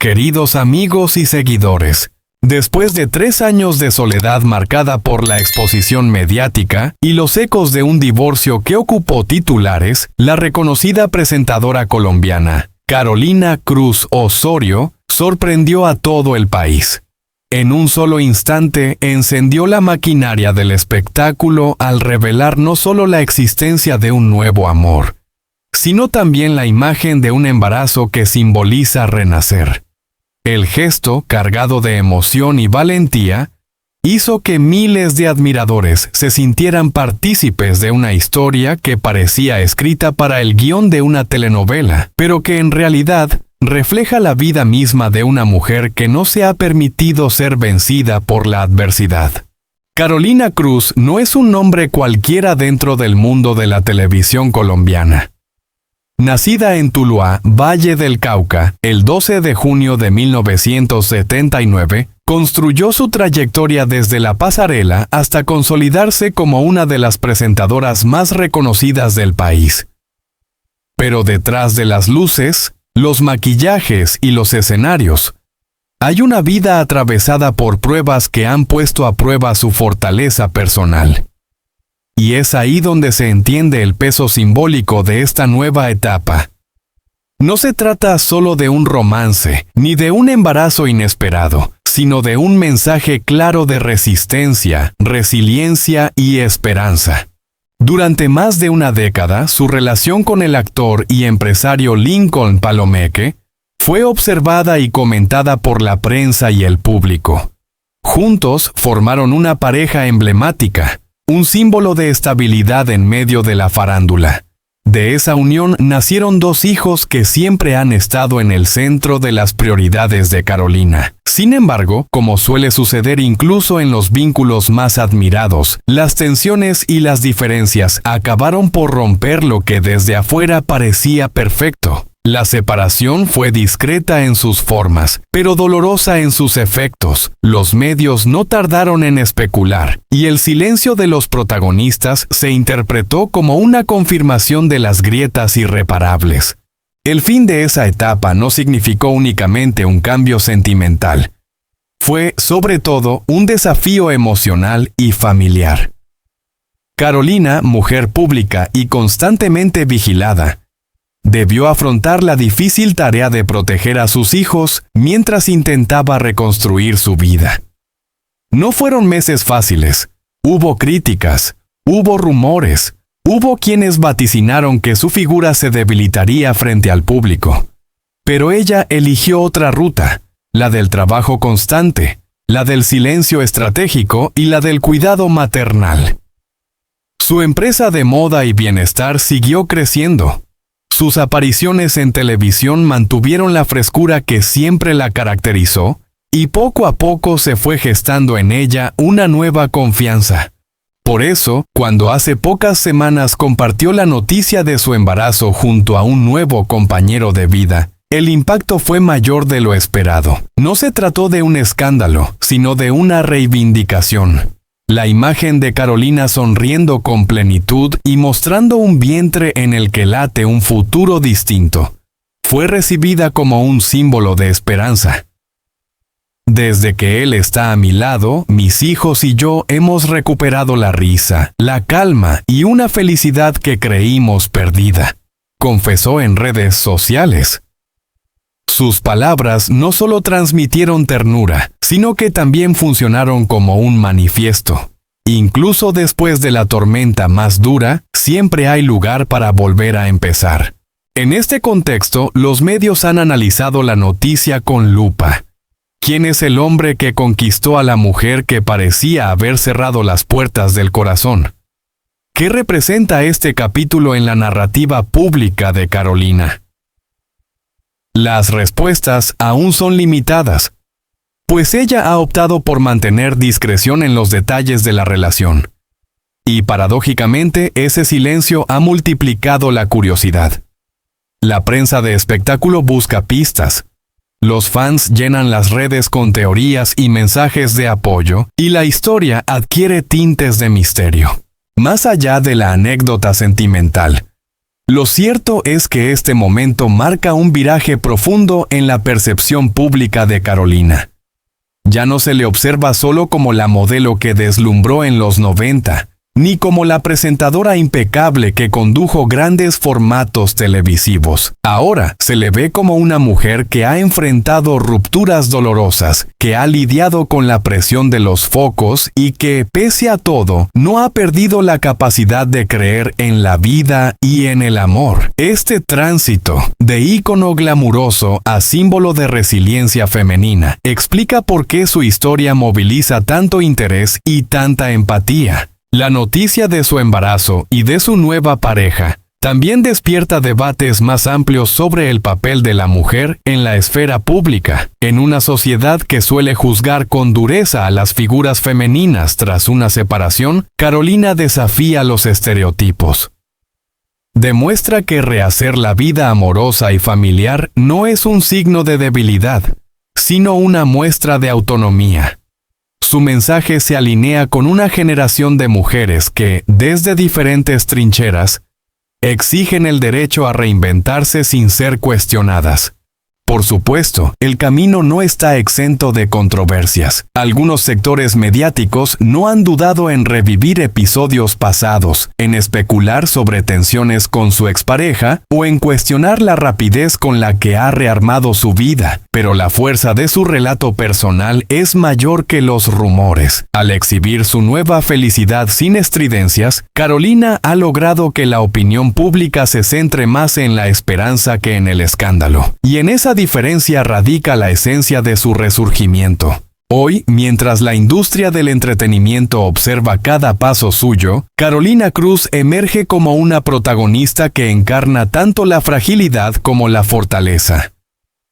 Queridos amigos y seguidores, después de 3 años de soledad marcada por la exposición mediática y los ecos de un divorcio que ocupó titulares, la reconocida presentadora colombiana, Carolina Cruz Osorio, sorprendió a todo el país. En un solo instante encendió la maquinaria del espectáculo al revelar no solo la existencia de un nuevo amor, sino también la imagen de un embarazo que simboliza renacer. El gesto, cargado de emoción y valentía, hizo que miles de admiradores se sintieran partícipes de una historia que parecía escrita para el guión de una telenovela, pero que en realidad refleja la vida misma de una mujer que no se ha permitido ser vencida por la adversidad. Carolina Cruz no es un nombre cualquiera dentro del mundo de la televisión colombiana. Nacida en Tuluá, Valle del Cauca, el 12 de junio de 1979, construyó su trayectoria desde la pasarela hasta consolidarse como una de las presentadoras más reconocidas del país. Pero detrás de las luces, los maquillajes y los escenarios, hay una vida atravesada por pruebas que han puesto a prueba su fortaleza personal. Y es ahí donde se entiende el peso simbólico de esta nueva etapa. No se trata solo de un romance, ni de un embarazo inesperado, sino de un mensaje claro de resistencia, resiliencia y esperanza. Durante más de una década, su relación con el actor y empresario Lincoln Palomeque fue observada y comentada por la prensa y el público. Juntos formaron una pareja emblemática, un símbolo de estabilidad en medio de la farándula. De esa unión nacieron 2 hijos que siempre han estado en el centro de las prioridades de Carolina. Sin embargo, como suele suceder incluso en los vínculos más admirados, las tensiones y las diferencias acabaron por romper lo que desde afuera parecía perfecto. La separación fue discreta en sus formas, pero dolorosa en sus efectos. Los medios no tardaron en especular, y el silencio de los protagonistas se interpretó como una confirmación de las grietas irreparables. El fin de esa etapa no significó únicamente un cambio sentimental. Fue, sobre todo, un desafío emocional y familiar. Carolina, mujer pública y constantemente vigilada, debió afrontar la difícil tarea de proteger a sus hijos mientras intentaba reconstruir su vida. No fueron meses fáciles. Hubo críticas, hubo rumores, hubo quienes vaticinaron que su figura se debilitaría frente al público. Pero ella eligió otra ruta, la del trabajo constante, la del silencio estratégico y la del cuidado maternal. Su empresa de moda y bienestar siguió creciendo. Sus apariciones en televisión mantuvieron la frescura que siempre la caracterizó, y poco a poco se fue gestando en ella una nueva confianza. Por eso, cuando hace pocas semanas compartió la noticia de su embarazo junto a un nuevo compañero de vida, el impacto fue mayor de lo esperado. No se trató de un escándalo, sino de una reivindicación. La imagen de Carolina sonriendo con plenitud y mostrando un vientre en el que late un futuro distinto, fue recibida como un símbolo de esperanza. Desde que él está a mi lado, mis hijos y yo hemos recuperado la risa, la calma y una felicidad que creímos perdida, confesó en redes sociales. Sus palabras no solo transmitieron ternura, sino que también funcionaron como un manifiesto. Incluso después de la tormenta más dura, siempre hay lugar para volver a empezar. En este contexto, los medios han analizado la noticia con lupa. ¿Quién es el hombre que conquistó a la mujer que parecía haber cerrado las puertas del corazón? ¿Qué representa este capítulo en la narrativa pública de Carolina? Las respuestas aún son limitadas, pues ella ha optado por mantener discreción en los detalles de la relación. Y paradójicamente, ese silencio ha multiplicado la curiosidad. La prensa de espectáculo busca pistas. Los fans llenan las redes con teorías y mensajes de apoyo, y la historia adquiere tintes de misterio. Más allá de la anécdota sentimental, Lo cierto es que este momento marca un viraje profundo en la percepción pública de Carolina. Ya no se le observa solo como la modelo que deslumbró en los 90, ni como la presentadora impecable que condujo grandes formatos televisivos. Ahora se le ve como una mujer que ha enfrentado rupturas dolorosas, que ha lidiado con la presión de los focos y que, pese a todo, no ha perdido la capacidad de creer en la vida y en el amor. Este tránsito de ícono glamuroso a símbolo de resiliencia femenina explica por qué su historia moviliza tanto interés y tanta empatía. La noticia de su embarazo y de su nueva pareja también despierta debates más amplios sobre el papel de la mujer en la esfera pública. En una sociedad que suele juzgar con dureza a las figuras femeninas tras una separación, Carolina desafía los estereotipos. Demuestra que rehacer la vida amorosa y familiar no es un signo de debilidad, sino una muestra de autonomía. Su mensaje se alinea con una generación de mujeres que, desde diferentes trincheras, exigen el derecho a reinventarse sin ser cuestionadas. Por supuesto, el camino no está exento de controversias. Algunos sectores mediáticos no han dudado en revivir episodios pasados, en especular sobre tensiones con su expareja o en cuestionar la rapidez con la que ha rearmado su vida. Pero la fuerza de su relato personal es mayor que los rumores. Al exhibir su nueva felicidad sin estridencias, Carolina ha logrado que la opinión pública se centre más en la esperanza que en el escándalo. Y en esa diferencia radica la esencia de su resurgimiento. Hoy, mientras la industria del entretenimiento observa cada paso suyo, Carolina Cruz emerge como una protagonista que encarna tanto la fragilidad como la fortaleza.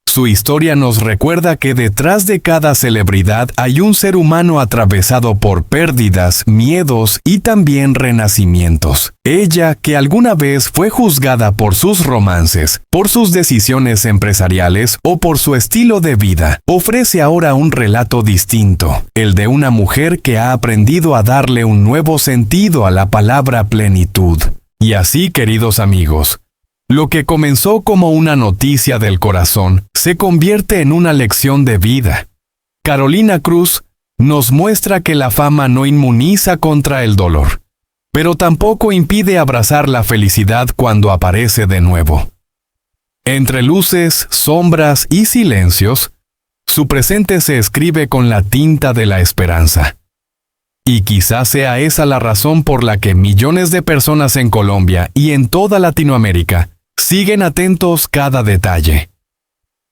Su historia nos recuerda que detrás de cada celebridad hay un ser humano atravesado por pérdidas, miedos y también renacimientos. Ella, que alguna vez fue juzgada por sus romances, por sus decisiones empresariales o por su estilo de vida, ofrece ahora un relato distinto, el de una mujer que ha aprendido a darle un nuevo sentido a la palabra plenitud. Y así, queridos amigos, lo que comenzó como una noticia del corazón se convierte en una lección de vida. Carolina Cruz nos muestra que la fama no inmuniza contra el dolor, pero tampoco impide abrazar la felicidad cuando aparece de nuevo. Entre luces, sombras y silencios, su presente se escribe con la tinta de la esperanza. Y quizás sea esa la razón por la que millones de personas en Colombia y en toda Latinoamérica siguen atentos cada detalle.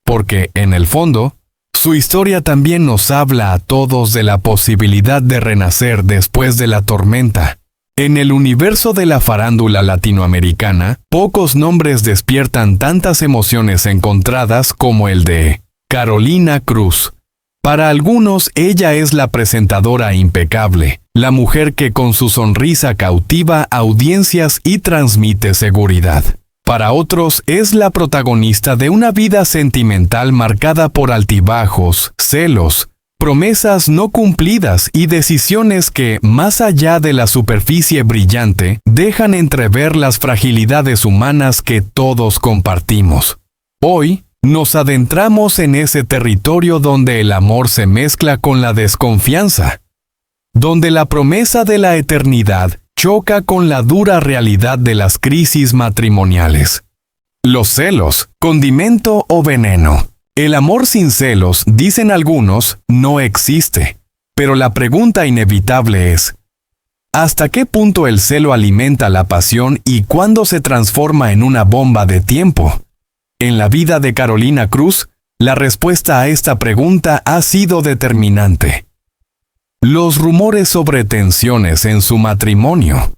Porque, en el fondo, su historia también nos habla a todos de la posibilidad de renacer después de la tormenta. En el universo de la farándula latinoamericana, pocos nombres despiertan tantas emociones encontradas como el de Carolina Cruz. Para algunos, ella es la presentadora impecable, la mujer que con su sonrisa cautiva audiencias y transmite seguridad. Para otros, es la protagonista de una vida sentimental marcada por altibajos, celos, promesas no cumplidas y decisiones que, más allá de la superficie brillante, dejan entrever las fragilidades humanas que todos compartimos. Hoy, nos adentramos en ese territorio donde el amor se mezcla con la desconfianza, donde la promesa de la eternidad choca con la dura realidad de las crisis matrimoniales. Los celos, condimento o veneno. El amor sin celos, dicen algunos, no existe. Pero la pregunta inevitable es, ¿hasta qué punto el celo alimenta la pasión y cuándo se transforma en una bomba de tiempo? En la vida de Carolina Cruz, la respuesta a esta pregunta ha sido determinante. Los rumores sobre tensiones en su matrimonio,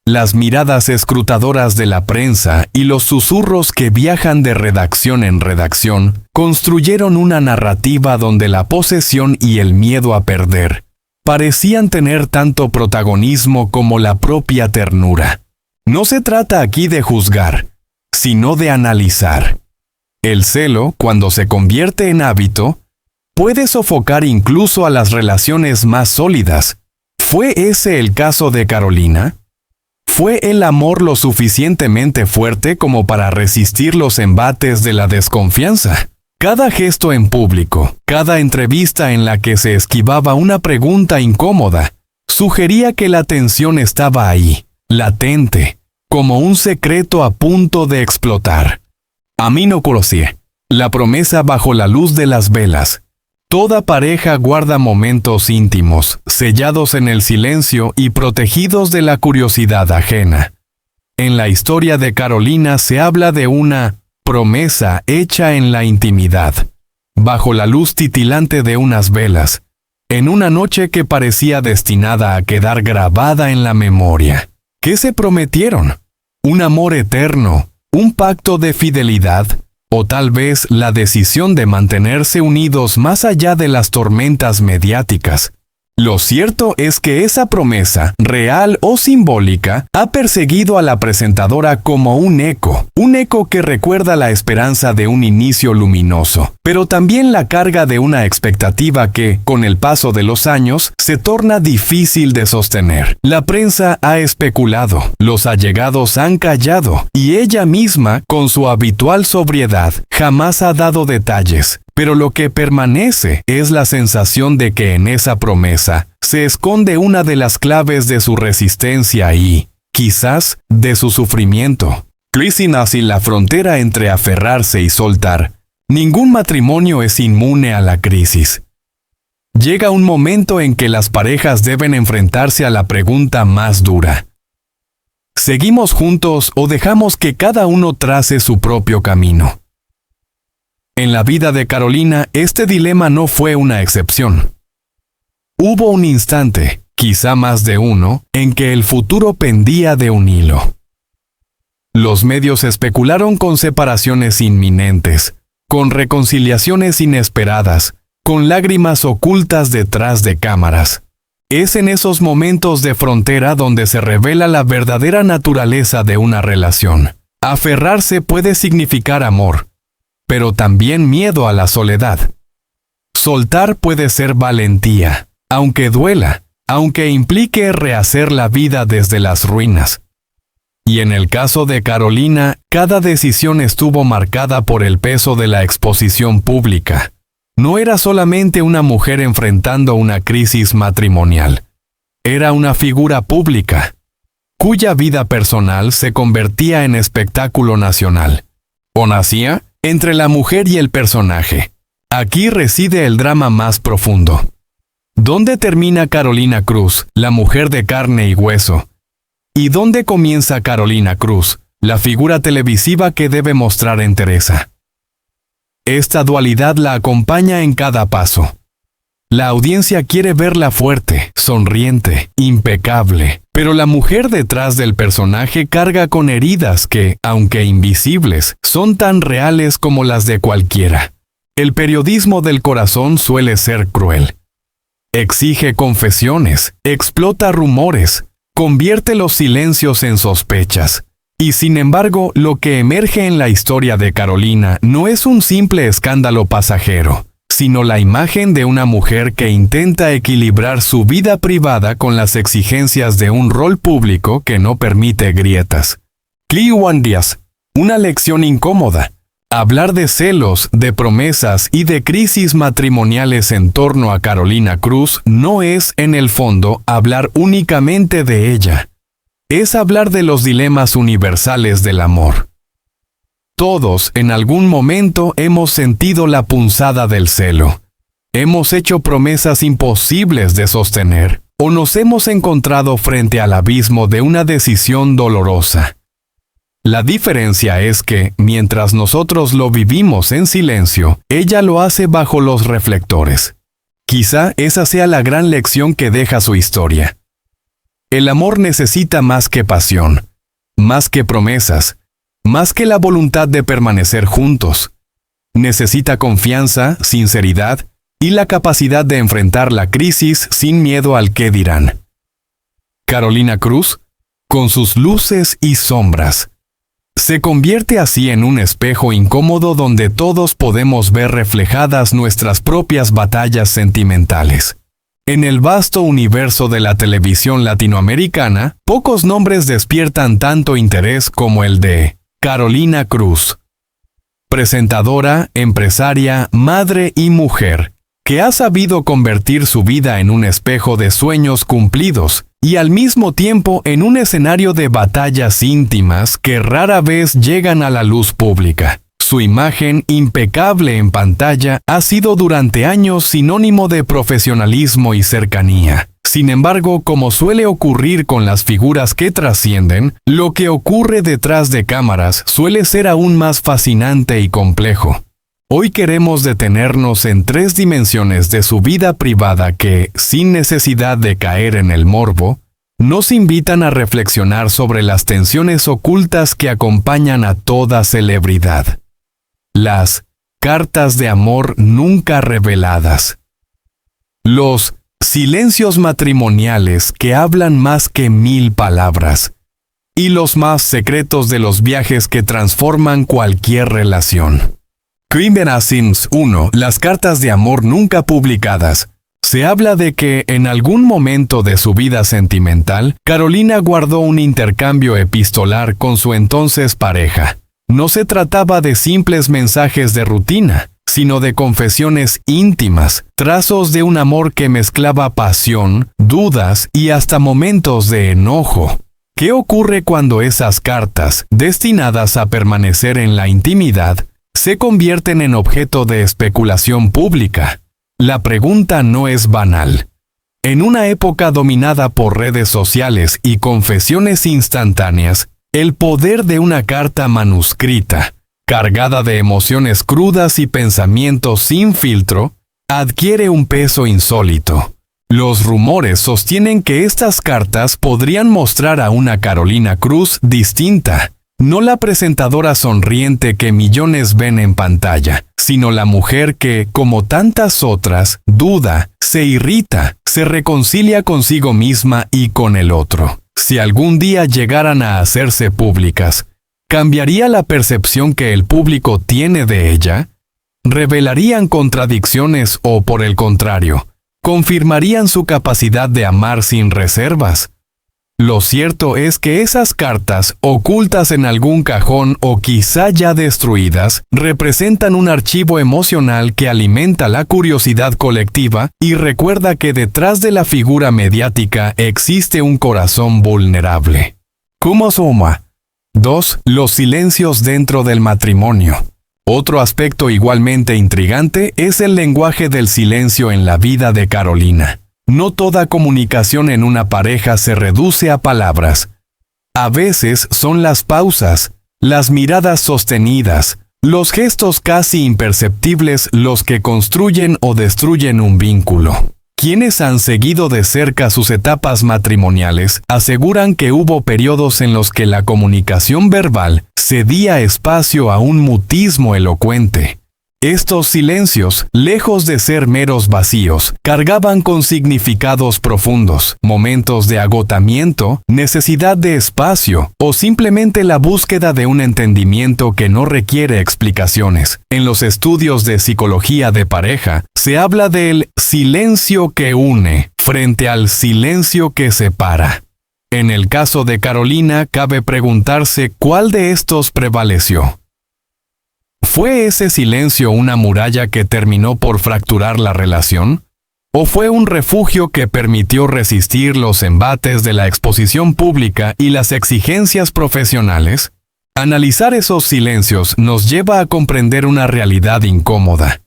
las miradas escrutadoras de la prensa y los susurros que viajan de redacción en redacción construyeron una narrativa donde la posesión y el miedo a perder parecían tener tanto protagonismo como la propia ternura. No se trata aquí de juzgar, sino de analizar. El celo, cuando se convierte en hábito, puede sofocar incluso a las relaciones más sólidas. ¿Fue ese el caso de Carolina? ¿Fue el amor lo suficientemente fuerte como para resistir los embates de la desconfianza? Cada gesto en público, cada entrevista en la que se esquivaba una pregunta incómoda, sugería que la tensión estaba ahí, latente, como un secreto a punto de explotar. Amino Coursier, la promesa bajo la luz de las velas. Toda pareja guarda momentos íntimos, sellados en el silencio y protegidos de la curiosidad ajena. En la historia de Carolina se habla de una promesa hecha en la intimidad, bajo la luz titilante de unas velas, en una noche que parecía destinada a quedar grabada en la memoria. ¿Qué se prometieron? ¿Un amor eterno? ¿Un pacto de fidelidad? ¿O tal vez la decisión de mantenerse unidos más allá de las tormentas mediáticas? Lo cierto es que esa promesa, real o simbólica, ha perseguido a la presentadora como un eco que recuerda la esperanza de un inicio luminoso, pero también la carga de una expectativa que, con el paso de los años, se torna difícil de sostener. La prensa ha especulado, los allegados han callado, y ella misma, con su habitual sobriedad, jamás ha dado detalles. Pero lo que permanece es la sensación de que en esa promesa se esconde una de las claves de su resistencia y, quizás, de su sufrimiento. Crisis nace la frontera entre aferrarse y soltar. Ningún matrimonio es inmune a la crisis. Llega un momento en que las parejas deben enfrentarse a la pregunta más dura. ¿Seguimos juntos o dejamos que cada uno trace su propio camino? En la vida de Carolina, este dilema no fue una excepción. Hubo un instante, quizá más de uno, en que el futuro pendía de un hilo. Los medios especularon con separaciones inminentes, con reconciliaciones inesperadas, con lágrimas ocultas detrás de cámaras. Es en esos momentos de frontera donde se revela la verdadera naturaleza de una relación. Aferrarse puede significar amor, pero también miedo a la soledad. Soltar puede ser valentía, aunque duela, aunque implique rehacer la vida desde las ruinas. Y en el caso de Carolina, cada decisión estuvo marcada por el peso de la exposición pública. No era solamente una mujer enfrentando una crisis matrimonial. Era una figura pública, cuya vida personal se convertía en espectáculo nacional. ¿O nacía? Entre la mujer y el personaje. Aquí reside el drama más profundo. ¿Dónde termina Carolina Cruz, la mujer de carne y hueso? ¿Y dónde comienza Carolina Cruz, la figura televisiva que debe mostrar entereza? Esta dualidad la acompaña en cada paso. La audiencia quiere verla fuerte, sonriente, impecable, pero la mujer detrás del personaje carga con heridas que, aunque invisibles, son tan reales como las de cualquiera. El periodismo del corazón suele ser cruel. Exige confesiones, explota rumores, convierte los silencios en sospechas. Y sin embargo, lo que emerge en la historia de Carolina no es un simple escándalo pasajero, sino la imagen de una mujer que intenta equilibrar su vida privada con las exigencias de un rol público que no permite grietas. Clewan Díaz, una lección incómoda. Hablar de celos, de promesas y de crisis matrimoniales en torno a Carolina Cruz no es, en el fondo, hablar únicamente de ella. Es hablar de los dilemas universales del amor. Todos, en algún momento, hemos sentido la punzada del celo. Hemos hecho promesas imposibles de sostener, o nos hemos encontrado frente al abismo de una decisión dolorosa. La diferencia es que, mientras nosotros lo vivimos en silencio, ella lo hace bajo los reflectores. Quizá esa sea la gran lección que deja su historia. El amor necesita más que pasión, más que promesas, más que la voluntad de permanecer juntos. Necesita confianza, sinceridad y la capacidad de enfrentar la crisis sin miedo al qué dirán. Carolina Cruz, con sus luces y sombras, se convierte así en un espejo incómodo donde todos podemos ver reflejadas nuestras propias batallas sentimentales. En el vasto universo de la televisión latinoamericana, pocos nombres despiertan tanto interés como el de Carolina Cruz. Presentadora, empresaria, madre y mujer, que ha sabido convertir su vida en un espejo de sueños cumplidos y al mismo tiempo en un escenario de batallas íntimas que rara vez llegan a la luz pública. Su imagen impecable en pantalla ha sido durante años sinónimo de profesionalismo y cercanía. Sin embargo, como suele ocurrir con las figuras que trascienden, lo que ocurre detrás de cámaras suele ser aún más fascinante y complejo. Hoy queremos detenernos en 3 dimensiones de su vida privada que, sin necesidad de caer en el morbo, nos invitan a reflexionar sobre las tensiones ocultas que acompañan a toda celebridad. Las cartas de amor nunca reveladas. Los silencios matrimoniales que hablan más que 1000 palabras. Y los más secretos de los viajes que transforman cualquier relación. Criminal Sins 1. Las cartas de amor nunca publicadas. Se habla de que, en algún momento de su vida sentimental, Carolina guardó un intercambio epistolar con su entonces pareja. No se trataba de simples mensajes de rutina, sino de confesiones íntimas, trazos de un amor que mezclaba pasión, dudas y hasta momentos de enojo. ¿Qué ocurre cuando esas cartas, destinadas a permanecer en la intimidad, se convierten en objeto de especulación pública? La pregunta no es banal. En una época dominada por redes sociales y confesiones instantáneas, el poder de una carta manuscrita, cargada de emociones crudas y pensamientos sin filtro, adquiere un peso insólito. Los rumores sostienen que estas cartas podrían mostrar a una Carolina Cruz distinta, no la presentadora sonriente que millones ven en pantalla, sino la mujer que, como tantas otras, duda, se irrita, se reconcilia consigo misma y con el otro. Si algún día llegaran a hacerse públicas, ¿cambiaría la percepción que el público tiene de ella? ¿Revelarían contradicciones o, por el contrario, confirmarían su capacidad de amar sin reservas? Lo cierto es que esas cartas, ocultas en algún cajón o quizá ya destruidas, representan un archivo emocional que alimenta la curiosidad colectiva y recuerda que detrás de la figura mediática existe un corazón vulnerable. ¿Cómo suma? 2. Los silencios dentro del matrimonio. Otro aspecto igualmente intrigante es el lenguaje del silencio en la vida de Carolina. No toda comunicación en una pareja se reduce a palabras. A veces son las pausas, las miradas sostenidas, los gestos casi imperceptibles los que construyen o destruyen un vínculo. Quienes han seguido de cerca sus etapas matrimoniales aseguran que hubo periodos en los que la comunicación verbal cedía espacio a un mutismo elocuente. Estos silencios, lejos de ser meros vacíos, cargaban con significados profundos, momentos de agotamiento, necesidad de espacio o simplemente la búsqueda de un entendimiento que no requiere explicaciones. En los estudios de psicología de pareja, se habla del silencio que une frente al silencio que separa. En el caso de Carolina, cabe preguntarse cuál de estos prevaleció. ¿Fue ese silencio una muralla que terminó por fracturar la relación? ¿O fue un refugio que permitió resistir los embates de la exposición pública y las exigencias profesionales? Analizar esos silencios nos lleva a comprender una realidad incómoda.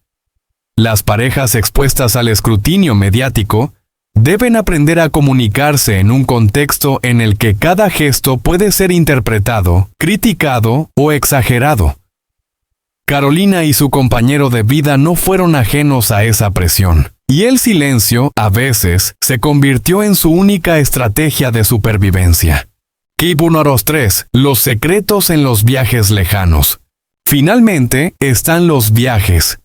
Las parejas expuestas al escrutinio mediático deben aprender a comunicarse en un contexto en el que cada gesto puede ser interpretado, criticado o exagerado. Carolina y su compañero de vida no fueron ajenos a esa presión, y el silencio, a veces, se convirtió en su única estrategia de supervivencia. Número 3. Los secretos en los viajes lejanos. Finalmente, están los viajes.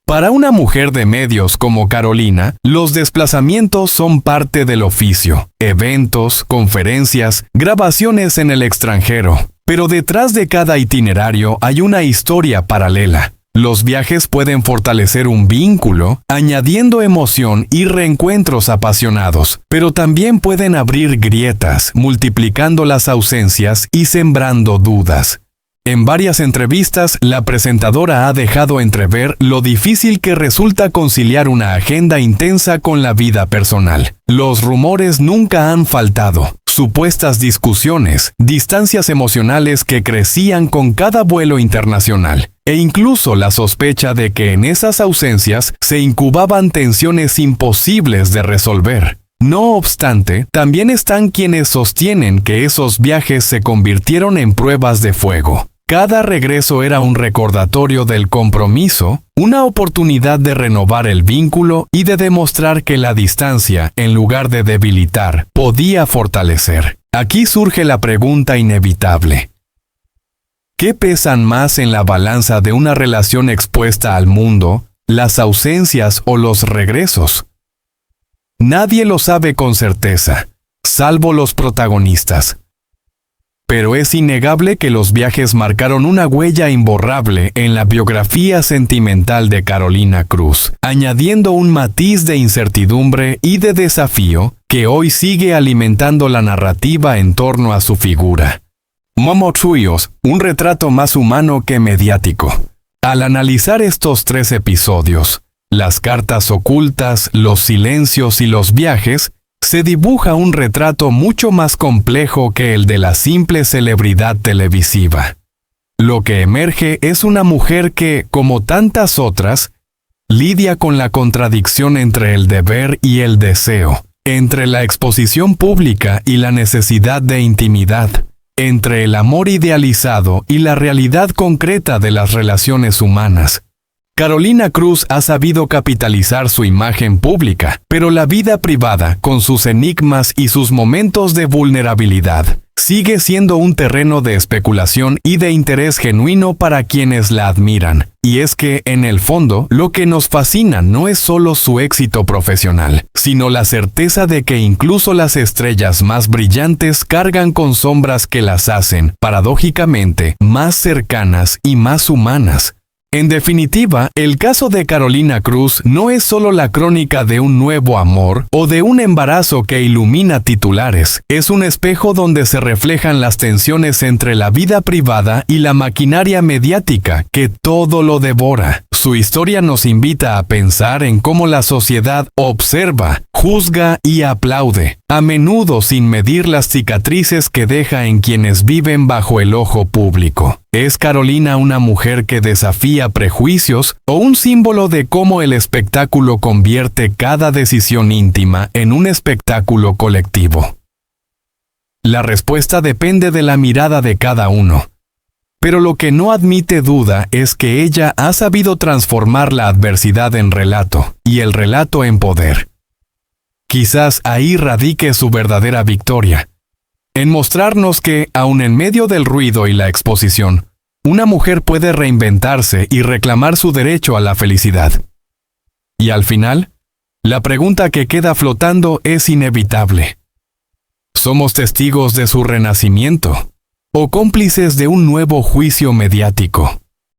Para una mujer de medios como Carolina, los desplazamientos son parte del oficio. Eventos, conferencias, grabaciones en el extranjero. Pero detrás de cada itinerario hay una historia paralela. Los viajes pueden fortalecer un vínculo, añadiendo emoción y reencuentros apasionados, pero también pueden abrir grietas, multiplicando las ausencias y sembrando dudas. En varias entrevistas, la presentadora ha dejado entrever lo difícil que resulta conciliar una agenda intensa con la vida personal. Los rumores nunca han faltado. Supuestas discusiones, distancias emocionales que crecían con cada vuelo internacional, e incluso la sospecha de que en esas ausencias se incubaban tensiones imposibles de resolver. No obstante, también están quienes sostienen que esos viajes se convirtieron en pruebas de fuego. Cada regreso era un recordatorio del compromiso, una oportunidad de renovar el vínculo y de demostrar que la distancia, en lugar de debilitar, podía fortalecer. Aquí surge la pregunta inevitable. ¿Qué pesan más en la balanza de una relación expuesta al mundo, las ausencias o los regresos? Nadie lo sabe con certeza, salvo los protagonistas. Pero es innegable que los viajes marcaron una huella imborrable en la biografía sentimental de Carolina Cruz, añadiendo un matiz de incertidumbre y de desafío que hoy sigue alimentando la narrativa en torno a su figura. Momo Chuyos, un retrato más humano que mediático. Al analizar estos 3 episodios, las cartas ocultas, los silencios y los viajes, se dibuja un retrato mucho más complejo que el de la simple celebridad televisiva. Lo que emerge es una mujer que, como tantas otras, lidia con la contradicción entre el deber y el deseo, entre la exposición pública y la necesidad de intimidad, entre el amor idealizado y la realidad concreta de las relaciones humanas. Carolina Cruz ha sabido capitalizar su imagen pública, pero la vida privada, con sus enigmas y sus momentos de vulnerabilidad, sigue siendo un terreno de especulación y de interés genuino para quienes la admiran. Y es que, en el fondo, lo que nos fascina no es solo su éxito profesional, sino la certeza de que incluso las estrellas más brillantes cargan con sombras que las hacen, paradójicamente, más cercanas y más humanas. En definitiva, el caso de Carolina Cruz no es solo la crónica de un nuevo amor o de un embarazo que ilumina titulares, es un espejo donde se reflejan las tensiones entre la vida privada y la maquinaria mediática que todo lo devora. Su historia nos invita a pensar en cómo la sociedad observa, juzga y aplaude, a menudo sin medir las cicatrices que deja en quienes viven bajo el ojo público. ¿Es Carolina una mujer que desafía prejuicios o un símbolo de cómo el espectáculo convierte cada decisión íntima en un espectáculo colectivo? La respuesta depende de la mirada de cada uno. Pero lo que no admite duda es que ella ha sabido transformar la adversidad en relato y el relato en poder. Quizás ahí radique su verdadera victoria, en mostrarnos que, aun en medio del ruido y la exposición, una mujer puede reinventarse y reclamar su derecho a la felicidad. Y al final, la pregunta que queda flotando es inevitable. ¿Somos testigos de su renacimiento o cómplices de un nuevo juicio mediático?